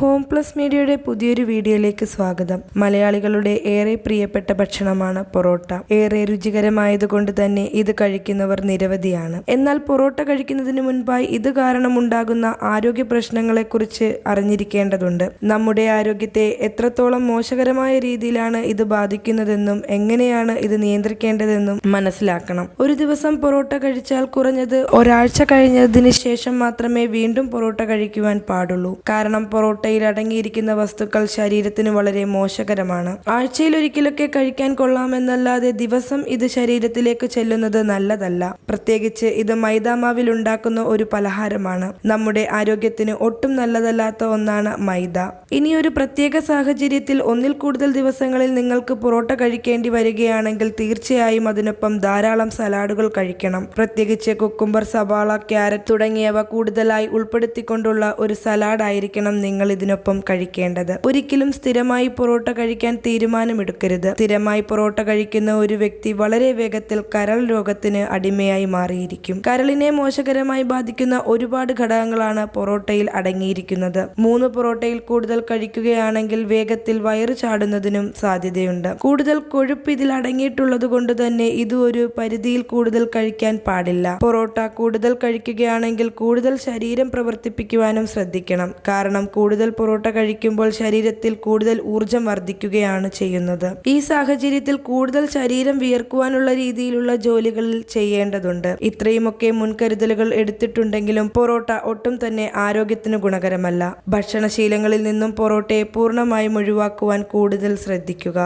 Home plus മീഡിയയുടെ പുതിയൊരു വീഡിയോയിലേക്ക് സ്വാഗതം. മലയാളികളുടെ ഏറെ പ്രിയപ്പെട്ട ഭക്ഷണമാണ് പൊറോട്ട. ഏറെ രുചികരമായതുകൊണ്ട് തന്നെ ഇത് കഴിക്കുന്നവർ നിരവധിയാണ്. എന്നാൽ പൊറോട്ട കഴിക്കുന്നതിന് മുൻപായി ഇത് കാരണമുണ്ടാകുന്ന ആരോഗ്യ പ്രശ്നങ്ങളെക്കുറിച്ച് അറിഞ്ഞിരിക്കേണ്ടതുണ്ട്. നമ്മുടെ ആരോഗ്യത്തെ എത്രത്തോളം മോശകരമായ രീതിയിലാണ് ഇത് ബാധിക്കുന്നതെന്നും എങ്ങനെയാണ് ഇത് നിയന്ത്രിക്കേണ്ടതെന്നും മനസ്സിലാക്കണം. ഒരു ദിവസം പൊറോട്ട കഴിച്ചാൽ കുറഞ്ഞത് ഒരാഴ്ച കഴിഞ്ഞതിന് ശേഷം മാത്രമേ വീണ്ടും പൊറോട്ട കഴിക്കുവാൻ പാടുള്ളൂ. കാരണം പൊറോട്ടയിൽ അടങ്ങിയിരിക്കുന്ന വസ്തുക്കൾ ശരീരത്തിന് വളരെ മോശകരമാണ്. ആഴ്ചയിൽ ഒരിക്കലൊക്കെ കഴിക്കാൻ കൊള്ളാമെന്നല്ലാതെ ദിവസം ഇത് ശരീരത്തിലേക്ക് ചെല്ലുന്നത് നല്ലതല്ല. പ്രത്യേകിച്ച് ഇത് മൈദാമാവിൽ ഉണ്ടാക്കുന്ന ഒരു പലഹാരമാണ്. നമ്മുടെ ആരോഗ്യത്തിന് ഒട്ടും നല്ലതല്ലാത്ത ഒന്നാണ് മൈദ. ഇനി ഒരു പ്രത്യേക സാഹചര്യത്തിൽ ഒന്നിൽ കൂടുതൽ ദിവസങ്ങളിൽ നിങ്ങൾക്ക് പൊറോട്ട കഴിക്കേണ്ടി വരികയാണെങ്കിൽ തീർച്ചയായും അതിനൊപ്പം ധാരാളം സലാഡുകൾ കഴിക്കണം. പ്രത്യേകിച്ച് കുക്കുംബർ, സവാള, ക്യാരറ്റ് തുടങ്ങിയവ കൂടുതലായി ഉൾപ്പെടുത്തിക്കൊണ്ടുള്ള ഒരു സലാഡ് ആയിരിക്കണം നിങ്ങൾ ഇതിനൊപ്പം കഴിക്കേണ്ടത്. ഒരിക്കലും സ്ഥിരമായി പൊറോട്ട കഴിക്കാൻ തീരുമാനമെടുക്കരുത്. സ്ഥിരമായി പൊറോട്ട കഴിക്കുന്ന ഒരു വ്യക്തി വളരെ വേഗത്തിൽ കരൾ രോഗത്തിന് അടിമയായി മാറിയിരിക്കും. കരളിനെ മോശകരമായി ബാധിക്കുന്ന ഒരുപാട് ഘടകങ്ങളാണ് പൊറോട്ടയിൽ അടങ്ങിയിരിക്കുന്നത്. 3 പൊറോട്ടയിൽ കൂടുതൽ കഴിക്കുകയാണെങ്കിൽ വേഗത്തിൽ വയറ് ചാടുന്നതിനും സാധ്യതയുണ്ട്. കൂടുതൽ കൊഴുപ്പ് ഇതിൽ അടങ്ങിയിട്ടുള്ളത് കൊണ്ട് തന്നെ ഇത് ഒരു പരിധിയിൽ കൂടുതൽ കഴിക്കാൻ പാടില്ല. പൊറോട്ട കൂടുതൽ കഴിക്കുകയാണെങ്കിൽ കൂടുതൽ ശരീരം പ്രവർത്തിപ്പിക്കുവാനും ശ്രദ്ധിക്കണം. കാരണം കൂടുതൽ പൊറോട്ട കഴിക്കുമ്പോൾ ശരീരത്തിൽ കൂടുതൽ ഊർജം വർദ്ധിക്കുകയാണ് ചെയ്യുന്നത്. ഈ സാഹചര്യത്തിൽ കൂടുതൽ ശരീരം വിയർക്കുവാനുള്ള രീതിയിലുള്ള ജോലികളിൽ ചെയ്യേണ്ടതുണ്ട്. ഇത്രയുമൊക്കെ മുൻകരുതലുകൾ എടുത്തിട്ടുണ്ടെങ്കിലും പൊറോട്ട ഒട്ടും തന്നെ ആരോഗ്യത്തിന് ഗുണകരമല്ല. ഭക്ഷണശീലങ്ങളിൽ നിന്നും പൊറോട്ടയെ പൂർണ്ണമായും ഒഴിവാക്കുവാൻ കൂടുതൽ ശ്രദ്ധിക്കുക.